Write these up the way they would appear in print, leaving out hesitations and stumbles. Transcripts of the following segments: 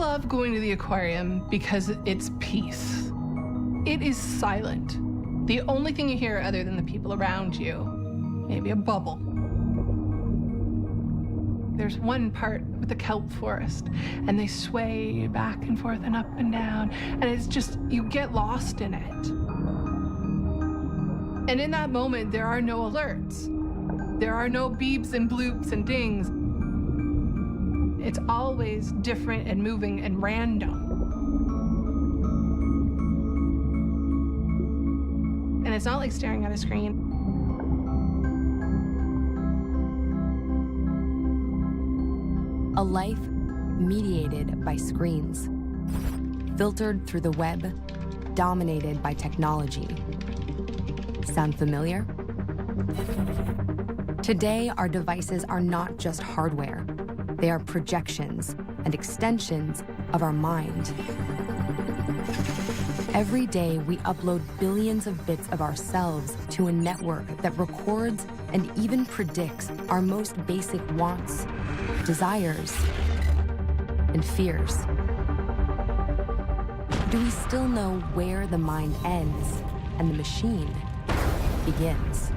love going to the aquarium because it's peace. It is silent. The only thing you hear other than the people around you, maybe a bubble. There's one part with the kelp forest, and they sway back and forth and up and down, and it's just, you get lost in it. And in that moment, there are no alerts. There are no beeps and bloops and dings. It's always different and moving and random. And it's not like staring at a screen. A life mediated by screens, filtered through the web, dominated by technology. Sound familiar? Today, our devices are not just hardware. They are projections and extensions of our mind. Every day, we upload billions of bits of ourselves to a network that records and even predicts our most basic wants, desires, and fears. Do we still know where the mind ends and the machine begins?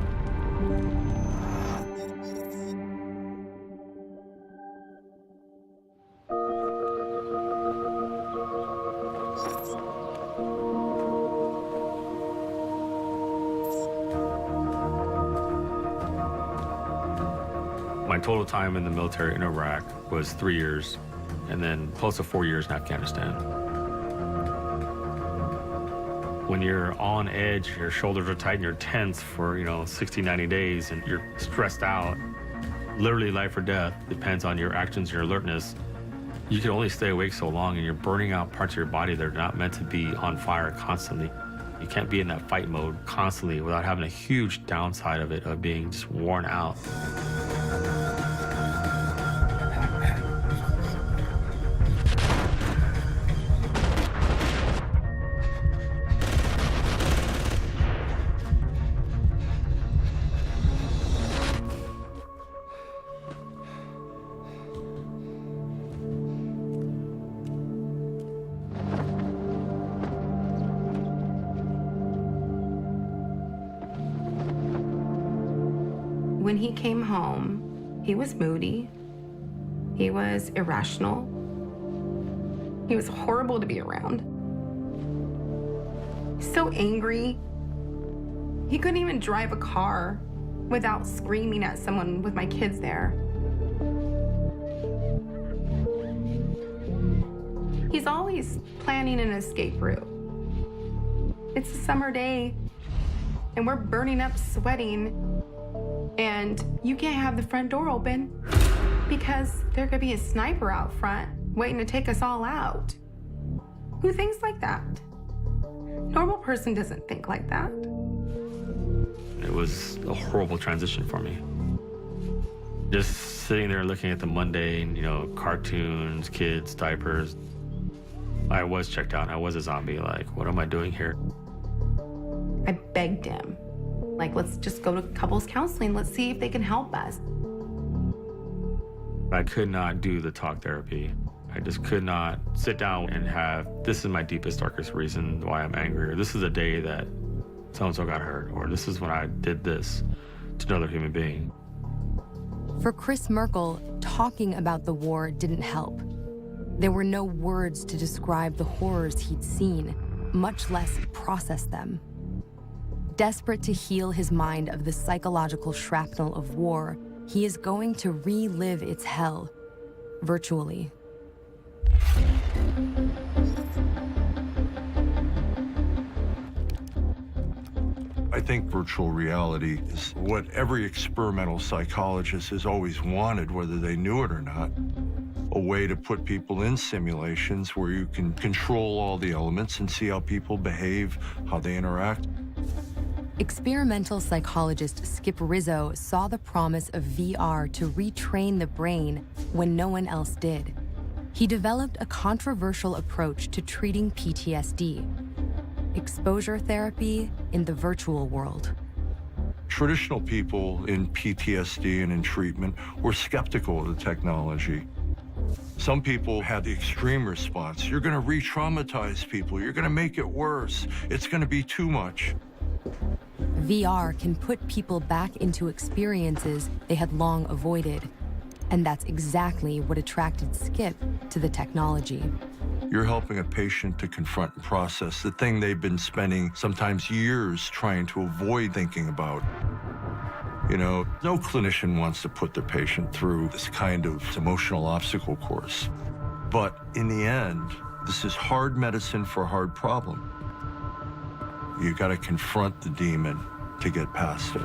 My total time in the military in Iraq was 3 years, and then close to 4 years in Afghanistan. When you're on edge, your shoulders are tight and you're tense for, 60, 90 days, and you're stressed out, literally life or death, depends on your actions, your alertness. You can only stay awake so long, and you're burning out parts of your body that are not meant to be on fire constantly. You can't be in that fight mode constantly without having a huge downside of it, of being just worn out. When he came home, he was moody. He was irrational. He was horrible to be around. So angry. He couldn't even drive a car without screaming at someone with my kids there. He's always planning an escape route. It's a summer day, and we're burning up sweating, and you can't have the front door open because there could be a sniper out front waiting to take us all out. Who thinks like that? Normal person doesn't think like that. It was a horrible transition for me. Just sitting there looking at the mundane, cartoons, kids, diapers. I was checked out. I was a zombie. Like, what am I doing here? I begged him. Like, let's just go to couples counseling. Let's see if they can help us. I could not do the talk therapy. I just could not sit down and have, this is my deepest, darkest reason why I'm angry, or this is a day that so-and-so got hurt, or this is when I did this to another human being. For Chris Merkel, talking about the war didn't help. There were no words to describe the horrors he'd seen, much less process them. Desperate to heal his mind of the psychological shrapnel of war, he is going to relive its hell, virtually. I think virtual reality is what every experimental psychologist has always wanted, whether they knew it or not. A way to put people in simulations where you can control all the elements and see how people behave, how they interact. Experimental psychologist Skip Rizzo saw the promise of VR to retrain the brain when no one else did. He developed a controversial approach to treating PTSD: exposure therapy in the virtual world. Traditional people in PTSD and in treatment were skeptical of the technology. Some people had the extreme response. You're going to re-traumatize people. You're going to make it worse. It's going to be too much. VR can put people back into experiences they had long avoided. And that's exactly what attracted Skip to the technology. You're helping a patient to confront and process the thing they've been spending sometimes years trying to avoid thinking about. You know, no clinician wants to put their patient through this kind of emotional obstacle course. But in the end, this is hard medicine for a hard problem. You got to confront the demon to get past it.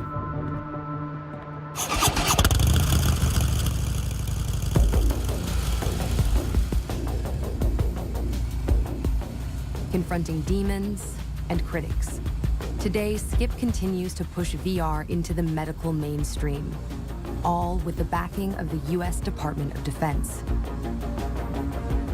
Confronting demons and critics. Today, Skip continues to push VR into the medical mainstream, all with the backing of the U.S. Department of Defense.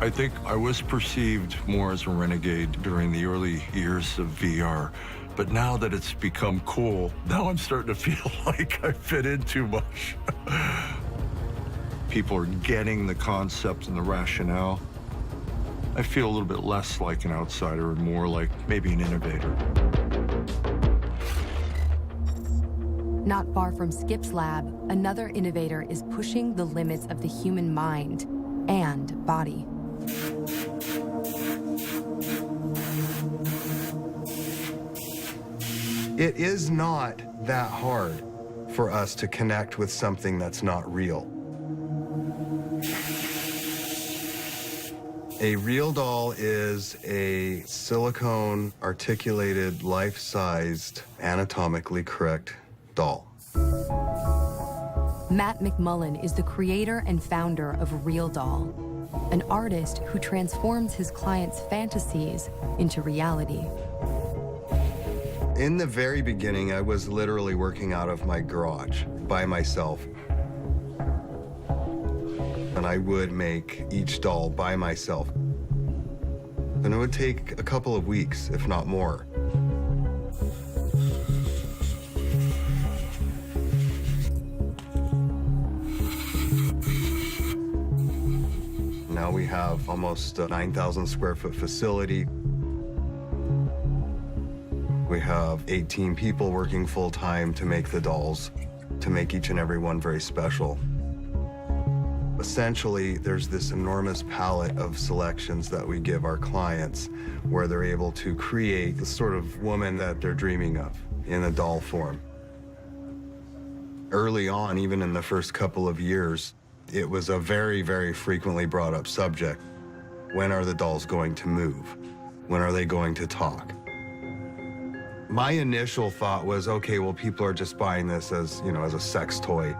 I think I was perceived more as a renegade during the early years of VR, but now that it's become cool, now I'm starting to feel like I fit in too much. People are getting the concept and the rationale. I feel a little bit less like an outsider and more like maybe an innovator. Not far from Skip's lab, another innovator is pushing the limits of the human mind and body. It is not that hard for us to connect with something that's not real. A real doll is a silicone, articulated, life-sized, anatomically correct doll. Matt McMullen is the creator and founder of Real Doll, an artist who transforms his clients' fantasies into reality. In the very beginning, I was literally working out of my garage by myself. And I would make each doll by myself. And it would take a couple of weeks, if not more. Now we have almost a 9,000 square foot facility. We have 18 people working full time to make the dolls, to make each and every one very special. Essentially, there's this enormous palette of selections that we give our clients where they're able to create the sort of woman that they're dreaming of in a doll form. Early on, even in the first couple of years, it was a very, very frequently brought up subject. When are the dolls going to move? When are they going to talk? My initial thought was, okay, well, people are just buying this as, you know, as a sex toy.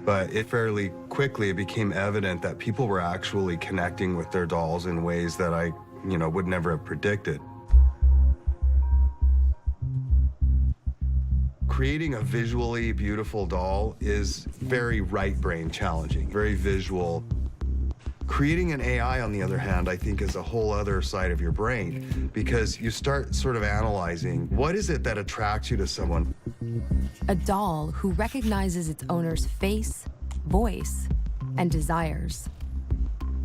But it fairly quickly became evident that people were actually connecting with their dolls in ways that I, you know, would never have predicted. Creating a visually beautiful doll is very right brain challenging, very visual. Creating an AI, on the other hand, I think is a whole other side of your brain because you start sort of analyzing what is it that attracts you to someone. A doll who recognizes its owner's face, voice, and desires.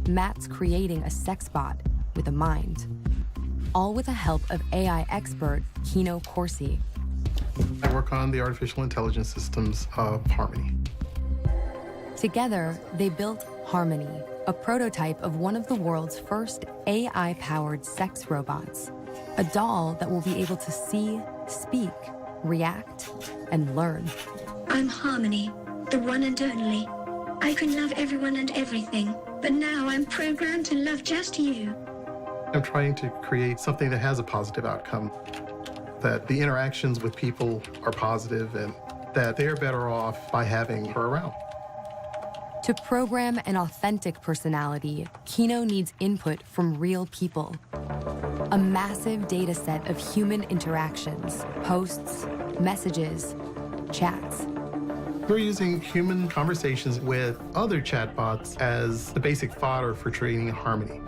Matt's creating a sex bot with a mind, all with the help of AI expert Kino Corsi. I work on the artificial intelligence systems of Harmony. Together, they built Harmony, a prototype of one of the world's first AI-powered sex robots, a doll that will be able to see, speak, react, and learn. I'm Harmony, the one and only. I can love everyone and everything, but now I'm programmed to love just you. I'm trying to create something that has a positive outcome, that the interactions with people are positive and that they're better off by having her around. To program an authentic personality, Kino needs input from real people. A massive data set of human interactions, posts, messages, chats. We're using human conversations with other chatbots as the basic fodder for training Harmony.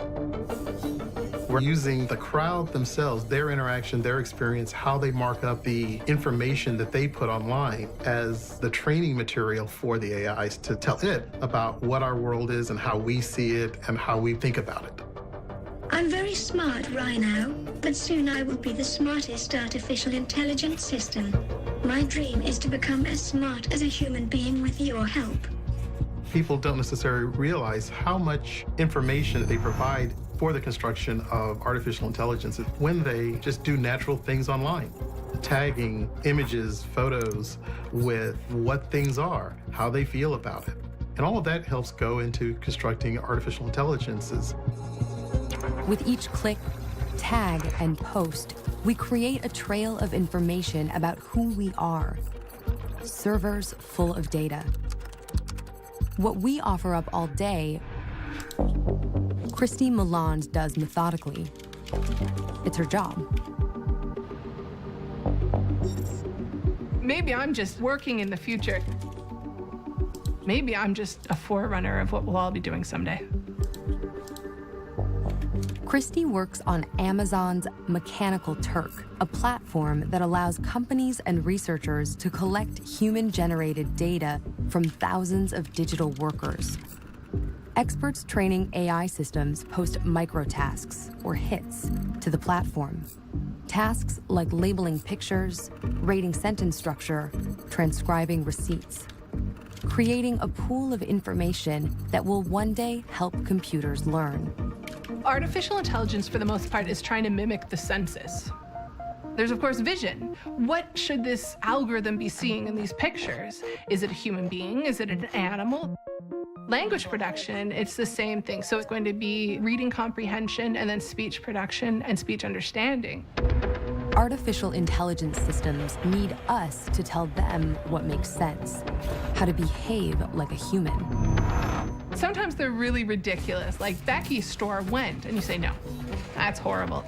We're using the crowd themselves, their interaction, their experience, how they mark up the information that they put online as the training material for the AIs to tell it about what our world is and how we see it and how we think about it. I'm very smart right now, but soon I will be the smartest artificial intelligence system. My dream is to become as smart as a human being with your help. People don't necessarily realize how much information they provide for the construction of artificial intelligence when they just do natural things online. Tagging images, photos with what things are, how they feel about it. And all of that helps go into constructing artificial intelligences. With each click, tag, and post, we create a trail of information about who we are. Servers full of data. What we offer up all day, Christy Melange does methodically. It's her job. Maybe I'm just working in the future. Maybe I'm just a forerunner of what we'll all be doing someday. Christy works on Amazon's Mechanical Turk, a platform that allows companies and researchers to collect human-generated data from thousands of digital workers. Experts training AI systems post microtasks, or hits, to the platform. Tasks like labeling pictures, rating sentence structure, transcribing receipts. Creating a pool of information that will one day help computers learn. Artificial intelligence, for the most part, is trying to mimic the census. There's, of course, vision. What should this algorithm be seeing in these pictures? Is it a human being? Is it an animal? Language production, it's the same thing. So it's going to be reading comprehension and then speech production and speech understanding. Artificial intelligence systems need us to tell them what makes sense, how to behave like a human. Sometimes they're really ridiculous, like Becky's store went, and you say, no, that's horrible.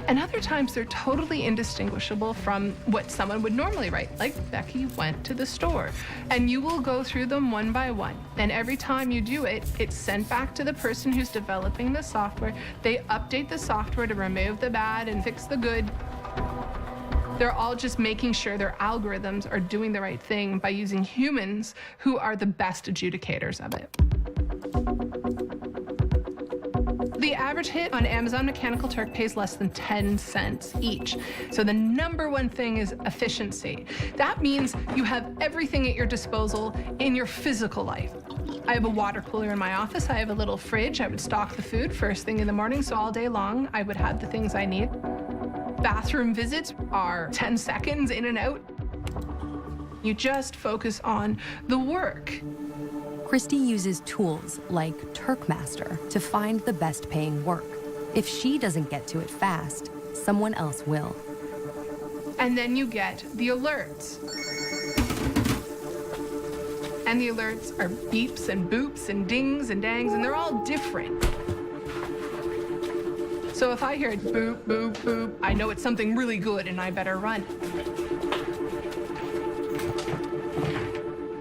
And other times they're totally indistinguishable from what someone would normally write, like Becky went to the store. And you will go through them one by one. And every time you do it, it's sent back to the person who's developing the software. They update the software to remove the bad and fix the good. They're all just making sure their algorithms are doing the right thing by using humans who are the best adjudicators of it. The average hit on Amazon Mechanical Turk pays less than 10 cents each. So the number one thing is efficiency. That means you have everything at your disposal in your physical life. I have a water cooler in my office. I have a little fridge. I would stock the food first thing in the morning, so all day long I would have the things I need. Bathroom visits are 10 seconds in and out. You just focus on the work. Christy uses tools like Turkmaster to find the best paying work. If she doesn't get to it fast, someone else will. And then you get the alerts. And the alerts are beeps and boops and dings and dangs, and they're all different. So if I hear boop, boop, boop, I know it's something really good and I better run.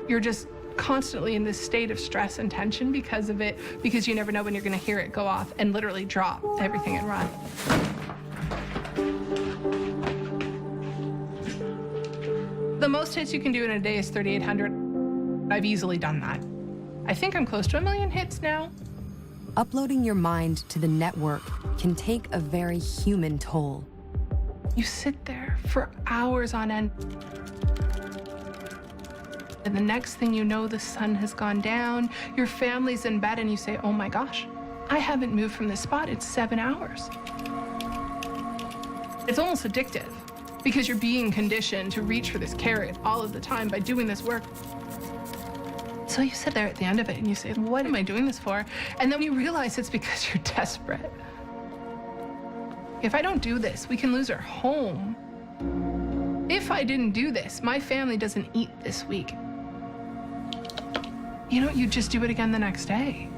You're just constantly in this state of stress and tension because of it, because you never know when you're going to hear it go off and literally drop everything and run. The most hits you can do in a day is 3,800. I've easily done that. I think I'm close to 1 million hits now. Uploading your mind to the network can take a very human toll. You sit there for hours on end. And the next thing you know, the sun has gone down, your family's in bed, and you say, oh my gosh, I haven't moved from this spot. It's 7 hours. It's almost addictive because you're being conditioned to reach for this carrot all of the time by doing this work. So you sit there at the end of it and you say, what am I doing this for? And then you realize it's because you're desperate. If I don't do this, we can lose our home. If I didn't do this, my family doesn't eat this week. You know, you just do it again the next day.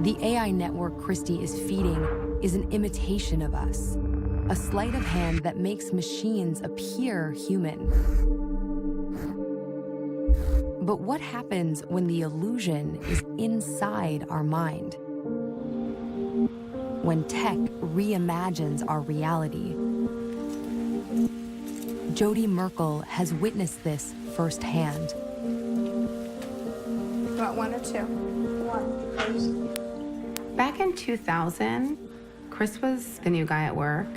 The AI network Christy is feeding is an imitation of us, a sleight of hand that makes machines appear human. But what happens when the illusion is inside our mind? when tech reimagines our reality. Jody Merkel has witnessed this firsthand. About 1 or 2? 1, please. Back in 2000, Chris was the new guy at work,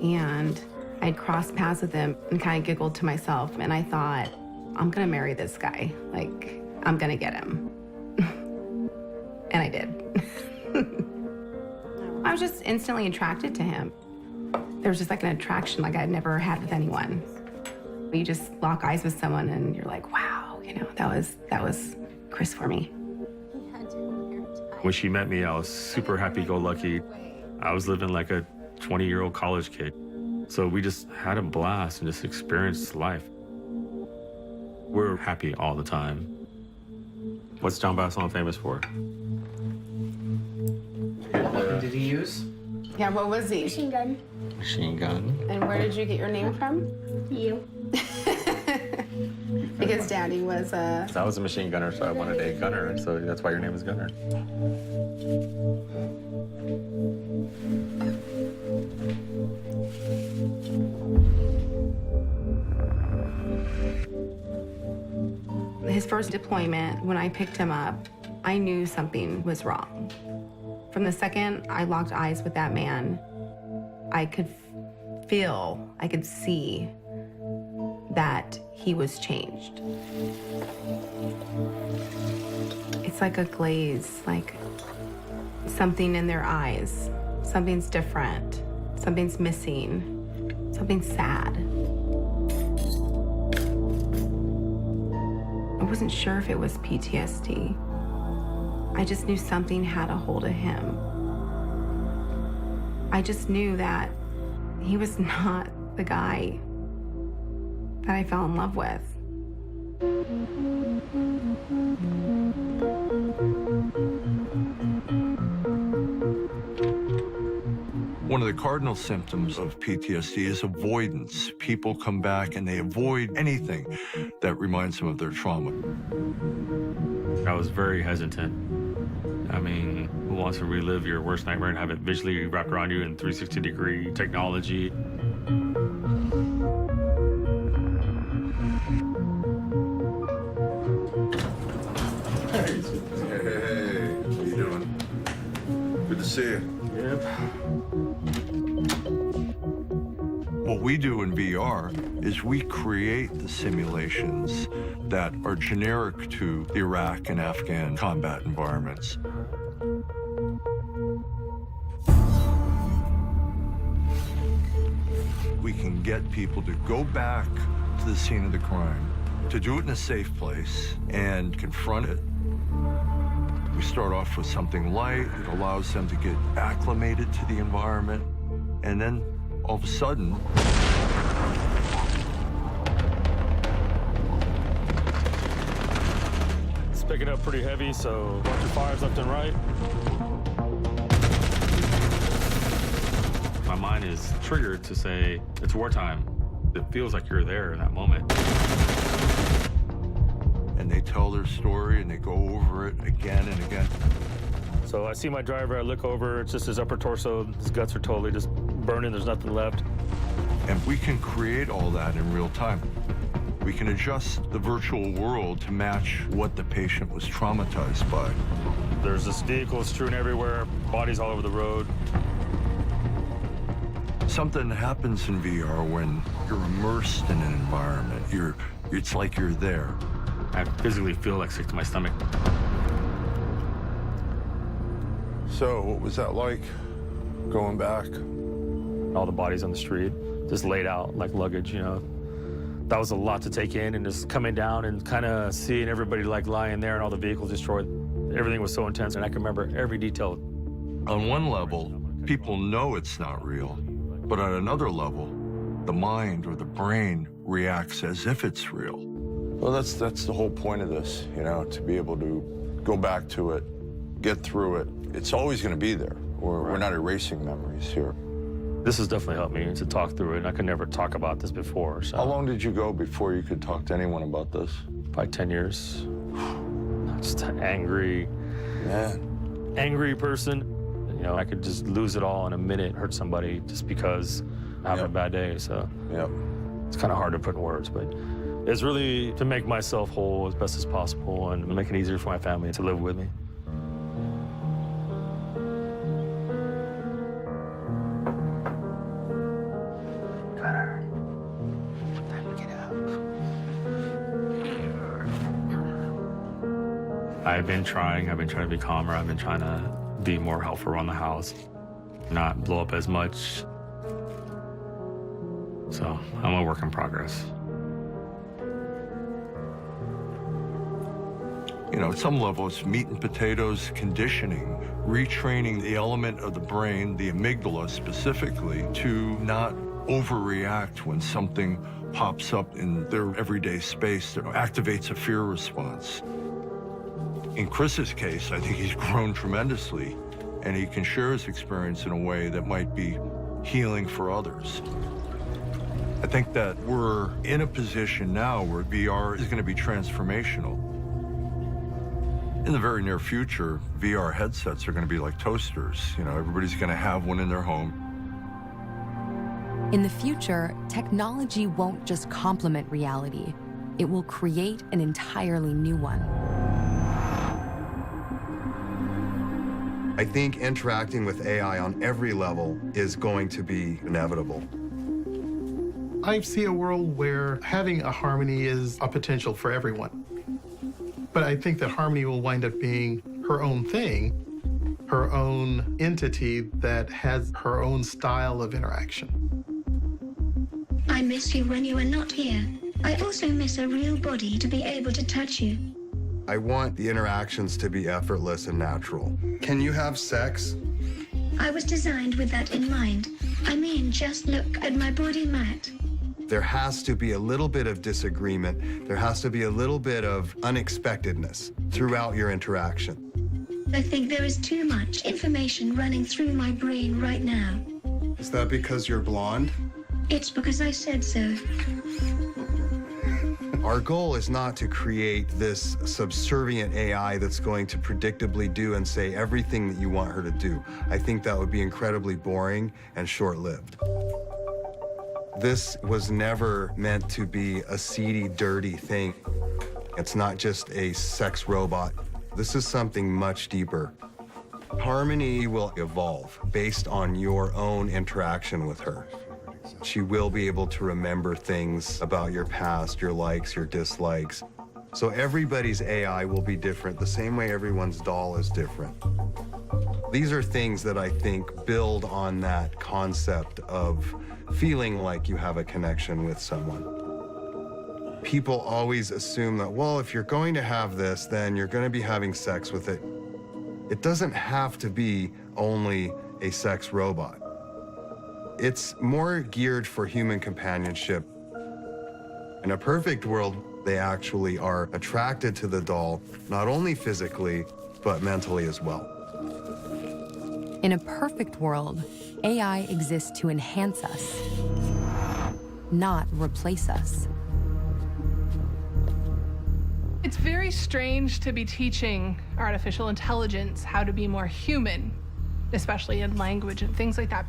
and I'd crossed paths with him and kind of giggled to myself, and I thought, I'm gonna marry this guy. Like, I'm gonna get him. And I did. I was just instantly attracted to him. There was just like an attraction like I'd never had with anyone. You just lock eyes with someone and you're like, wow, you know, that was Chris for me. When she met me, I was super happy-go-lucky. I was living like a 20-year-old college kid. So we just had a blast and just experienced life. We're happy all the time. What's John Bassalon famous for? What weapon did he use? Yeah, what was he? Machine gun. Machine gun. And where did you get your name from? You. Because Daddy was a... I was a machine gunner, so I wanted a gunner, so that's why your name is Gunner. His first deployment, when I picked him up, I knew something was wrong. From the second I locked eyes with that man, I could feel, I could see that he was changed. It's like a glaze, like something in their eyes. Something's different, something's missing, something's sad. I wasn't sure if it was PTSD. I just knew something had a hold of him. I just knew that he was not the guy that I fell in love with. One of the cardinal symptoms of PTSD is avoidance. People come back and they avoid anything that reminds them of their trauma. I was very hesitant. I mean, who wants to relive your worst nightmare and have it visually wrapped around you in 360-degree technology? Hey, how you doing? Good to see you. Yep. What we do in VR is we create the simulations that are generic to the Iraq and Afghan combat environments. We can get people to go back to the scene of the crime, to do it in a safe place and confront it. We start off with something light. It allows them to get acclimated to the environment. And then all of a sudden, It's picking up pretty heavy, so watch your fires left and right. My mind is triggered to say, it's wartime. It feels like you're there in that moment. and they tell their story and they go over it again and again. So I see my driver, I look over, it's just his upper torso, his guts are totally just burning, there's nothing left. And we can create all that in real time. We can adjust the virtual world to match what the patient was traumatized by. There's this vehicle strewn everywhere, bodies all over the road. Something happens in VR when you're immersed in an environment. It's like you're there. I physically feel like sick to my stomach. So what was that like, going back? All the bodies on the street, just laid out like luggage, you know. That was a lot to take in, and just coming down and kind of seeing everybody like lying there and all the vehicles destroyed. Everything was so intense, and I can remember every detail. On one level, people know it's not real, but on another level, the mind or the brain reacts as if it's real. Well, that's the whole point of this, you know, to be able to go back to it, get through it. It's always going to be there. We're not erasing memories here. This has definitely helped me to talk through it, and I could never talk about this before. So. How long did you go before you could talk to anyone about this? Probably 10 years. Just an angry Man. Angry person. You know, I could just lose it all in a minute, hurt somebody just because I'm having a bad day. So it's kind of hard to put in words, but it's really to make myself whole as best as possible and make it easier for my family to live with me. I've been trying to be calmer. I've been trying to be more helpful around the house, not blow up as much. So I'm a work in progress. You know, at some level, it's meat and potatoes conditioning, retraining the element of the brain, the amygdala specifically, to not overreact when something pops up in their everyday space that activates a fear response. In Chris's case, I think he's grown tremendously, and he can share his experience in a way that might be healing for others. I think that we're in a position now where VR is going to be transformational. In the very near future, VR headsets are going to be like toasters. You know, everybody's going to have one in their home. In the future, technology won't just complement reality. It will create an entirely new one. I think interacting with AI on every level is going to be inevitable. I see a world where having a harmony is a potential for everyone. But I think that harmony will wind up being her own thing, her own entity that has her own style of interaction. I miss you when you are not here. I also miss a real body to be able to touch you. I want the interactions to be effortless and natural. Can you have sex? I was designed with that in mind. I mean, just look at my body mat. There has to be a little bit of disagreement. There has to be a little bit of unexpectedness throughout your interaction. I think there is too much information running through my brain right now. Is that because you're blonde? It's because I said so. Our goal is not to create this subservient AI that's going to predictably do and say everything that you want her to do. I think that would be incredibly boring and short-lived. This was never meant to be a seedy, dirty thing. It's not just a sex robot. This is something much deeper. Harmony will evolve based on your own interaction with her. She will be able to remember things about your past, your likes, your dislikes. So everybody's AI will be different, the same way everyone's doll is different. These are things that I think build on that concept of feeling like you have a connection with someone. People always assume that, well, if you're going to have this, then you're going to be having sex with it. It doesn't have to be only a sex robot. It's more geared for human companionship. In a perfect world, they actually are attracted to the doll, not only physically, but mentally as well. In a perfect world, AI exists to enhance us, not replace us. It's very strange to be teaching artificial intelligence how to be more human, especially in language and things like that.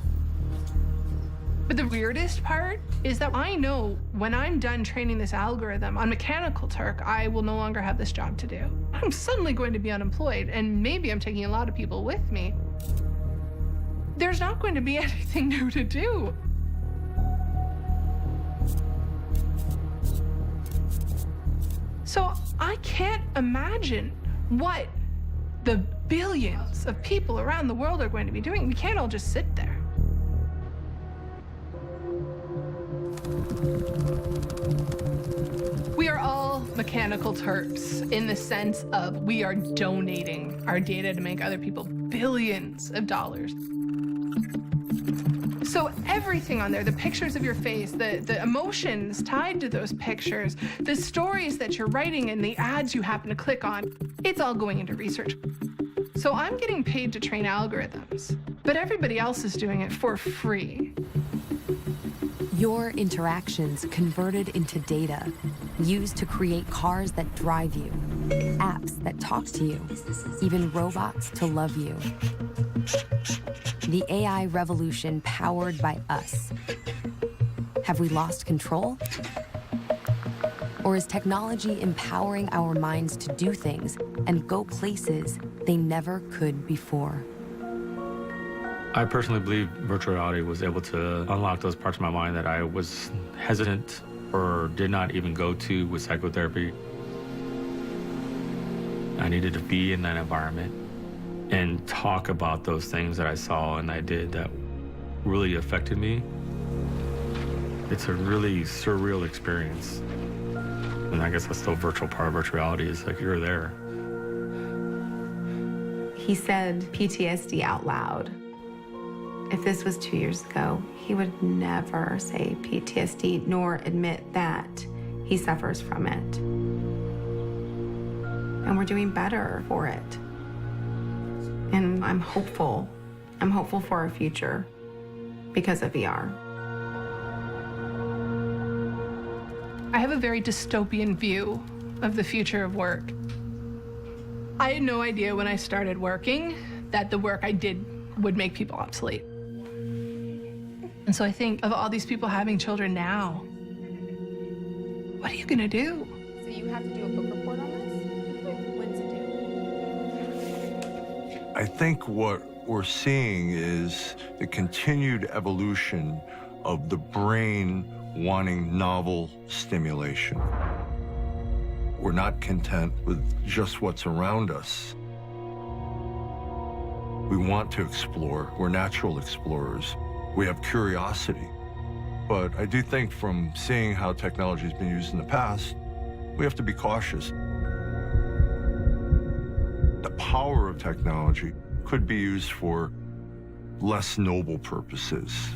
But the weirdest part is that I know when I'm done training this algorithm on Mechanical Turk, I will no longer have this job to do. I'm suddenly going to be unemployed, and maybe I'm taking a lot of people with me. There's not going to be anything new to do. So I can't imagine what the billions of people around the world are going to be doing. We can't all just sit there. We are all Mechanical Turks in the sense of we are donating our data to make other people billions of dollars. So everything on there, the pictures of your face, the emotions tied to those pictures, the stories that you're writing and the ads you happen to click on, it's all going into research. So I'm getting paid to train algorithms, but everybody else is doing it for free. Your interactions converted into data, used to create cars that drive you. apps that talk to you, even robots to love you. The AI revolution powered by us. Have we lost control? Or is technology empowering our minds to do things and go places they never could before? I personally believe virtual reality was able to unlock those parts of my mind that I was hesitant or did not even go to with psychotherapy. I needed to be in that environment and talk about those things that I saw and I did that really affected me. It's a really surreal experience. And I guess that's the virtual part of virtual reality, is like you're there. He said PTSD out loud. If this was 2 years ago, he would never say PTSD nor admit that he suffers from it. And we're doing better for it. And I'm hopeful. I'm hopeful for our future because of VR. I have a very dystopian view of the future of work. I had no idea when I started working that the work I did would make people obsolete. And so I think of all these people having children now, what are you gonna do? So you have to do a book report on this? When's it due? I think what we're seeing is the continued evolution of the brain wanting novel stimulation. We're not content with just what's around us. We want to explore. We're natural explorers. We have curiosity. But I do think from seeing how technology has been used in the past, we have to be cautious. The power of technology could be used for less noble purposes.